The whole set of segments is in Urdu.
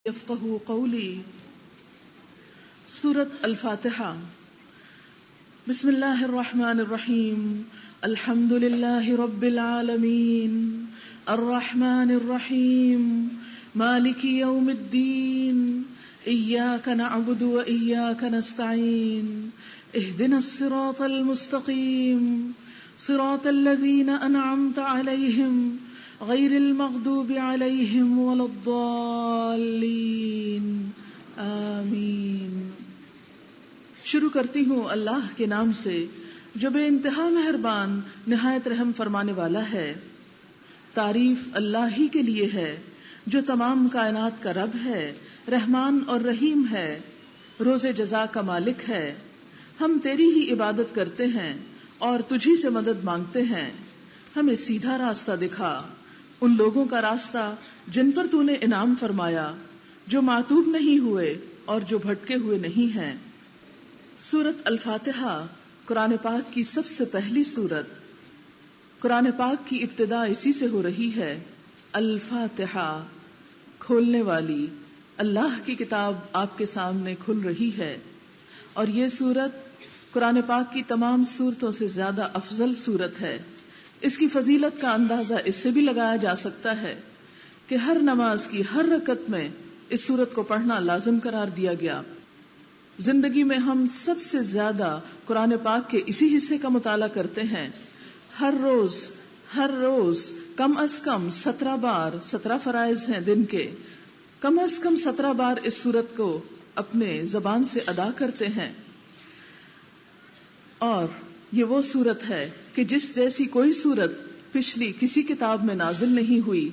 یفقہوا قولی. سورۃ الفاتحہ. بسم اللہ الرحمن الرحیم. الحمد للہ رب العالمین الرحمن الرحیم مالک یوم الدین. ایاک نعبد و ایاک نستعین. اہدنا الصراط المستقیم صراط الذین انعمت علیہم غیر المغضوب علیہم ولا الضالین. آمین. شروع کرتی ہوں اللہ کے نام سے جو بے انتہا مہربان نہایت رحم فرمانے والا ہے. تعریف اللہ ہی کے لیے ہے جو تمام کائنات کا رب ہے، رحمان اور رحیم ہے، روز جزا کا مالک ہے. ہم تیری ہی عبادت کرتے ہیں اور تجھی سے مدد مانگتے ہیں. ہمیں سیدھا راستہ دکھا، ان لوگوں کا راستہ جن پر تو نے انعام فرمایا، جو معتوب نہیں ہوئے اور جو بھٹکے ہوئے نہیں ہیں. سورۃ الفاتحہ قرآن پاک کی سب سے پہلی سورت. قرآن پاک کی ابتدا اسی سے ہو رہی ہے. الفاتحہ کھولنے والی. اللہ کی کتاب آپ کے سامنے کھل رہی ہے اور یہ سورت قرآن پاک کی تمام سورتوں سے زیادہ افضل سورت ہے. اس کی فضیلت کا اندازہ اس سے بھی لگایا جا سکتا ہے کہ ہر نماز کی ہر رکعت میں اس سورت کو پڑھنا لازم قرار دیا گیا. زندگی میں ہم سب سے زیادہ قرآن پاک کے اسی حصے کا مطالعہ کرتے ہیں. ہر روز کم از کم 17 بار، 17 فرائض ہیں دن کے، کم از کم 17 بار اس سورت کو اپنے زبان سے ادا کرتے ہیں. اور یہ وہ سورت ہے کہ جس جیسی کوئی سورت پچھلی کسی کتاب میں نازل نہیں ہوئی.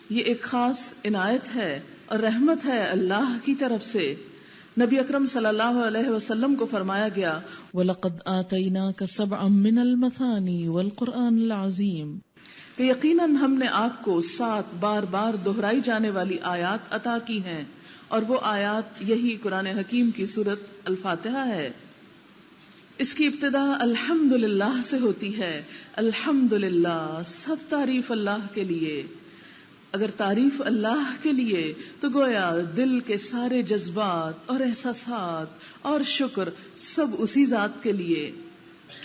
یہ ایک خاص عنایت ہے اور رحمت ہے اللہ کی طرف سے. نبی اکرم صلی اللہ علیہ وسلم کو فرمایا گیا وَلَقَدْ آتَيْنَاكَ سَبْعًا مِّنَ الْمَثَانِي وَالْقُرْآنِ الْعَظِيمِ، کہ یقیناً ہم نے آپ کو 7 بار بار دہرائی جانے والی آیات عطا کی ہیں، اور وہ آیات یہی قرآن حکیم کی سورت الفاتحہ ہے. اس کی ابتدا الحمدللہ سے ہوتی ہے. الحمدللہ، سب تعریف اللہ کے لیے. اگر تعریف اللہ کے لیے تو گویا دل کے سارے جذبات اور احساسات اور شکر سب اسی ذات کے لیے.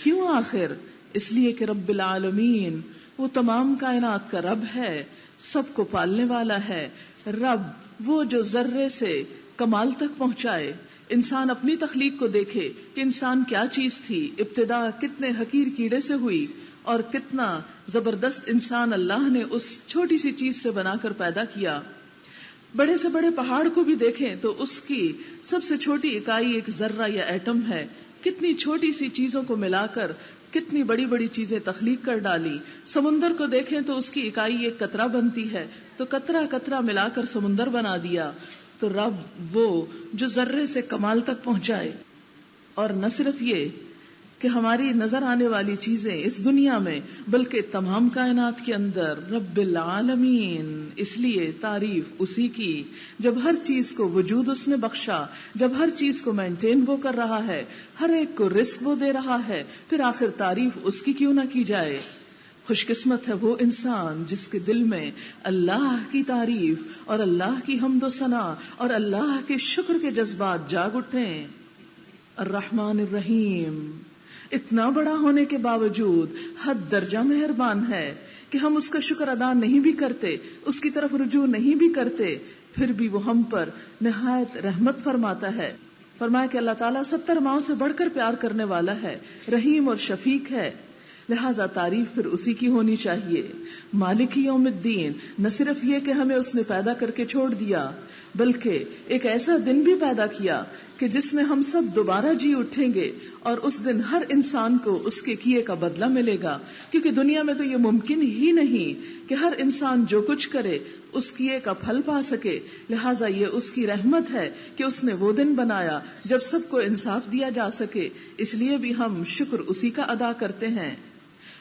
کیوں آخر؟ اس لیے کہ رب العالمین وہ تمام کائنات کا رب ہے، سب کو پالنے والا ہے. رب وہ جو ذرے سے کمال تک پہنچائے. انسان اپنی تخلیق کو دیکھے کہ انسان کیا چیز تھی، ابتدا کتنے حقیر کیڑے سے ہوئی اور کتنا زبردست انسان اللہ نے اس چھوٹی سی چیز سے بنا کر پیدا کیا. بڑے سے بڑے پہاڑ کو بھی دیکھیں تو اس کی سب سے چھوٹی اکائی ایک ذرہ یا ایٹم ہے. کتنی چھوٹی سی چیزوں کو ملا کر کتنی بڑی بڑی چیزیں تخلیق کر ڈالی. سمندر کو دیکھیں تو اس کی اکائی ایک قطرہ بنتی ہے، تو قطرہ قطرہ ملا کر سمندر بنا دیا. تو رب وہ جو ذرے سے کمال تک پہنچائے. اور نہ صرف یہ کہ ہماری نظر آنے والی چیزیں اس دنیا میں بلکہ تمام کائنات کے اندر رب العالمین. اس لیے تعریف اسی کی جب ہر چیز کو وجود اس نے بخشا، جب ہر چیز کو مینٹین وہ کر رہا ہے، ہر ایک کو رزق وہ دے رہا ہے، پھر آخر تعریف اس کی کیوں نہ کی جائے. خوش قسمت ہے وہ انسان جس کے دل میں اللہ کی تعریف اور اللہ کی حمد و ثنا اور اللہ کے شکر کے جذبات جاگ اٹھیں. الرحمن الرحیم اتنا بڑا ہونے کے باوجود حد درجہ مہربان ہے کہ ہم اس کا شکر ادا نہیں بھی کرتے، اس کی طرف رجوع نہیں بھی کرتے، پھر بھی وہ ہم پر نہایت رحمت فرماتا ہے. فرمایا کہ اللہ تعالیٰ 70 ماؤں سے بڑھ کر پیار کرنے والا ہے، رحیم اور شفیق ہے. لہذا تعریف پھر اسی کی ہونی چاہیے. مالک یوم الدین، نہ صرف یہ کہ ہمیں اس نے پیدا کر کے چھوڑ دیا، بلکہ ایک ایسا دن بھی پیدا کیا کہ جس میں ہم سب دوبارہ جی اٹھیں گے، اور اس دن ہر انسان کو اس کے کیے کا بدلہ ملے گا. کیونکہ دنیا میں تو یہ ممکن ہی نہیں کہ ہر انسان جو کچھ کرے اس کیے کا پھل پا سکے. لہٰذا یہ اس کی رحمت ہے کہ اس نے وہ دن بنایا جب سب کو انصاف دیا جا سکے. اس لیے بھی ہم شکر اسی کا ادا کرتے ہیں.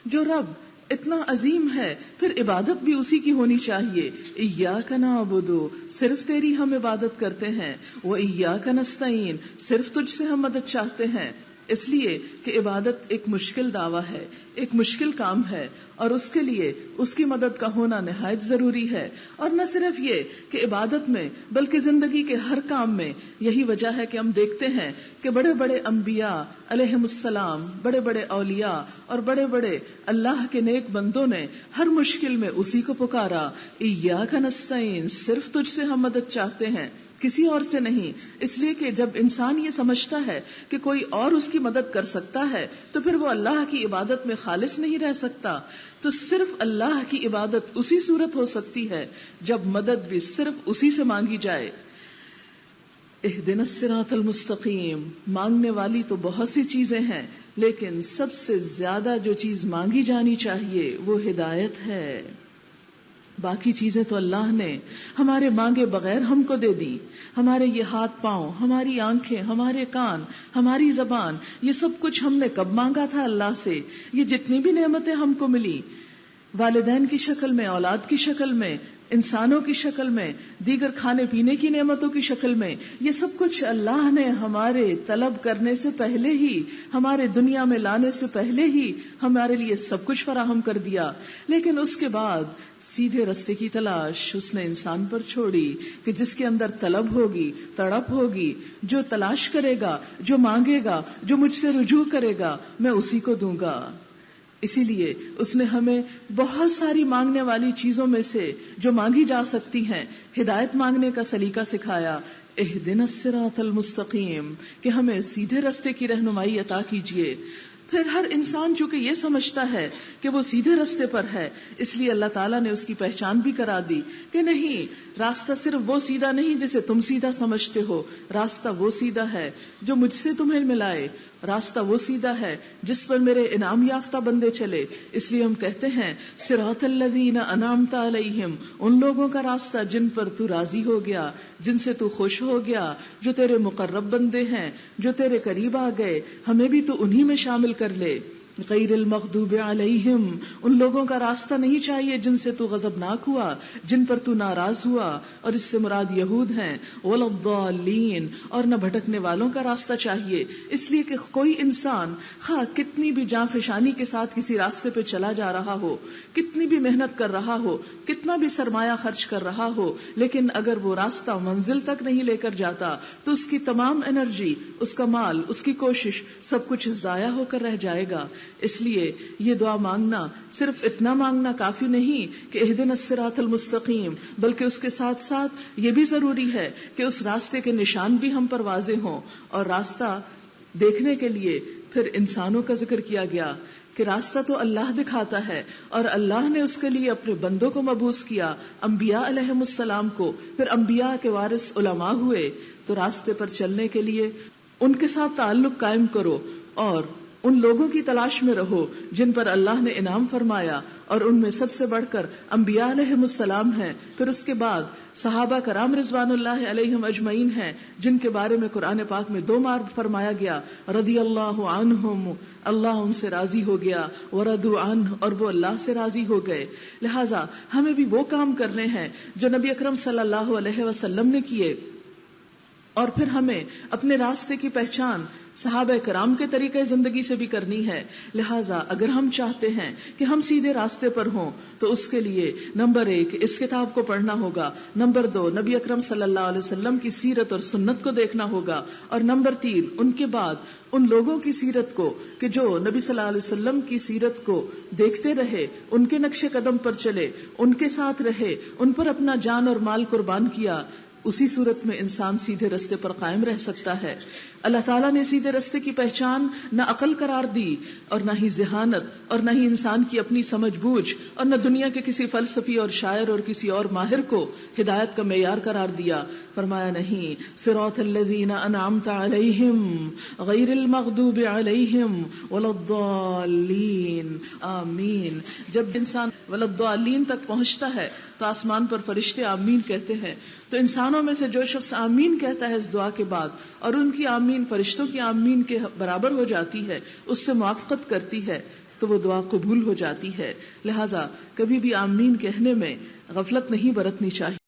جو رب اتنا عظیم ہے پھر عبادت بھی اسی کی ہونی چاہیے. ایاک نعبد، صرف تیری ہم عبادت کرتے ہیں. و ایاک نستعین، صرف تجھ سے ہم مدد چاہتے ہیں. اس لیے کہ عبادت ایک مشکل دعویٰ ہے، ایک مشکل کام ہے، اور اس کے لیے اس کی مدد کا ہونا نہایت ضروری ہے۔ اور نہ صرف یہ کہ عبادت میں بلکہ زندگی کے ہر کام میں یہی وجہ ہے کہ ہم دیکھتے ہیں کہ بڑے بڑے انبیاء علیہم السلام، بڑے بڑے اولیاء اور بڑے بڑے اللہ کے نیک بندوں نے ہر مشکل میں اسی کو پکارا، ایاک نستعین، صرف تجھ سے ہم مدد چاہتے ہیں، کسی اور سے نہیں۔ اس لیے کہ جب انسان یہ سمجھتا ہے کہ کوئی اور اس کی مدد کر سکتا ہے تو پھر وہ اللہ کی عبادت میں خالص نہیں رہ سکتا۔ تو صرف اللہ کی عبادت اسی صورت ہو سکتی ہے جب مدد بھی صرف اسی سے مانگی جائے۔ اہدنا الصراط المستقیم، مانگنے والی تو بہت سی چیزیں ہیں، لیکن سب سے زیادہ جو چیز مانگی جانی چاہیے وہ ہدایت ہے۔ باقی چیزیں تو اللہ نے ہمارے مانگے بغیر ہم کو دے دی۔ ہمارے یہ ہاتھ پاؤں، ہماری آنکھیں، ہمارے کان، ہماری زبان، یہ سب کچھ ہم نے کب مانگا تھا اللہ سے؟ یہ جتنی بھی نعمتیں ہم کو ملی، والدین کی شکل میں، اولاد کی شکل میں، انسانوں کی شکل میں، دیگر کھانے پینے کی نعمتوں کی شکل میں، یہ سب کچھ اللہ نے ہمارے طلب کرنے سے پہلے ہی، ہمارے دنیا میں لانے سے پہلے ہی ہمارے لیے سب کچھ فراہم کر دیا۔ لیکن اس کے بعد سیدھے رستے کی تلاش اس نے انسان پر چھوڑی کہ جس کے اندر طلب ہوگی، تڑپ ہوگی، جو تلاش کرے گا، جو مانگے گا، جو مجھ سے رجوع کرے گا، میں اسی کو دوں گا۔ اسی لیے اس نے ہمیں بہت ساری مانگنے والی چیزوں میں سے جو مانگی جا سکتی ہیں ہدایت مانگنے کا سلیقہ سکھایا، اہدنا الصراط المستقیم، کہ ہمیں سیدھے رستے کی رہنمائی عطا کیجیے۔ پھر ہر انسان چونکہ یہ سمجھتا ہے کہ وہ سیدھے رستے پر ہے، اس لیے اللہ تعالیٰ نے اس کی پہچان بھی کرا دی کہ نہیں، راستہ صرف وہ سیدھا نہیں جسے تم سیدھا سمجھتے ہو، راستہ وہ سیدھا ہے جو مجھ سے تمہیں ملائے، راستہ وہ سیدھا ہے جس پر میرے انعام یافتہ بندے چلے۔ اس لیے ہم کہتے ہیں صراط الذین انعمت علیہم، ان لوگوں کا راستہ جن پر تو راضی ہو گیا، جن سے تو خوش ہو گیا، جو تیرے مقرب بندے ہیں، جو تیرے قریب آ گئے، ہمیں بھی تو انہی میں شامل کر لے۔ غیر المغضوب علیہم، ان لوگوں کا راستہ نہیں چاہیے جن سے تو غضبناک ہوا، جن پر تو ناراض ہوا، اور اس سے مراد یہود ہیں، ولا الضالین، اور نہ بھٹکنے والوں کا راستہ چاہیے۔ اس لیے کہ کوئی انسان خواہ کتنی بھی جاں فشانی کے ساتھ کسی راستے پہ چلا جا رہا ہو، کتنی بھی محنت کر رہا ہو، کتنا بھی سرمایہ خرچ کر رہا ہو، لیکن اگر وہ راستہ منزل تک نہیں لے کر جاتا تو اس کی تمام انرجی، اس کا مال، اس کی کوشش، سب کچھ ضائع ہو کر رہ جائے گا۔ اس لیے یہ دعا مانگنا صرف اتنا مانگنا کافی نہیں کہ اہدنا الصراط المستقیم، بلکہ اس کے ساتھ ساتھ یہ بھی ضروری ہے کہ اس راستے کے نشان بھی ہم پر واضح ہوں۔ اور راستہ دیکھنے کے لیے پھر انسانوں کا ذکر کیا گیا کہ راستہ تو اللہ دکھاتا ہے، اور اللہ نے اس کے لیے اپنے بندوں کو مبعوث کیا، انبیاء علیہم السلام کو، پھر انبیاء کے وارث علماء ہوئے۔ تو راستے پر چلنے کے لیے ان کے ساتھ تعلق قائم کرو اور ان لوگوں کی تلاش میں رہو جن پر اللہ نے انعام فرمایا، اور ان میں سب سے بڑھ کر انبیاء علیہم السلام ہیں، پھر اس کے بعد صحابہ کرام رضوان اللہ علیہم اجمعین ہیں جن کے بارے میں قرآن پاک میں 2 بار فرمایا گیا رضی اللہ عنہم، اللہ ان سے راضی ہو گیا، ورضوا عنہ، اور وہ اللہ سے راضی ہو گئے۔ لہٰذا ہمیں بھی وہ کام کرنے ہیں جو نبی اکرم صلی اللہ علیہ وسلم نے کیے، اور پھر ہمیں اپنے راستے کی پہچان صحابہ کرام کے طریقے زندگی سے بھی کرنی ہے۔ لہٰذا اگر ہم چاہتے ہیں کہ ہم سیدھے راستے پر ہوں تو اس کے لیے نمبر 1 اس کتاب کو پڑھنا ہوگا، نمبر 2 نبی اکرم صلی اللہ علیہ وسلم کی سیرت اور سنت کو دیکھنا ہوگا، اور نمبر 3 ان کے بعد ان لوگوں کی سیرت کو کہ جو نبی صلی اللہ علیہ وسلم کی سیرت کو دیکھتے رہے، ان کے نقش قدم پر چلے، ان کے ساتھ رہے، ان پر اپنا جان اور مال قربان کیا۔ اسی صورت میں انسان سیدھے رستے پر قائم رہ سکتا ہے۔ اللہ تعالیٰ نے سیدھے رستے کی پہچان نہ عقل قرار دی، اور نہ ہی ذہانت، اور نہ ہی انسان کی اپنی سمجھ بوجھ، اور نہ دنیا کے کسی فلسفی اور شاعر اور کسی اور ماہر کو ہدایت کا معیار قرار دیا۔ فرمایا نہیں، صراط الذین انعمت علیہم غیر المغضوب علیہم ولا الضالین، آمین۔ جب انسان ولا الضالین تک پہنچتا ہے تو آسمان پر فرشتے آمین کہتے ہیں، تو انسانوں میں سے جو شخص آمین کہتا ہے اس دعا کے بعد، اور ان کی آمین فرشتوں کی آمین کے برابر ہو جاتی ہے، اس سے موافقت کرتی ہے، تو وہ دعا قبول ہو جاتی ہے۔ لہٰذا کبھی بھی آمین کہنے میں غفلت نہیں برتنی چاہیے۔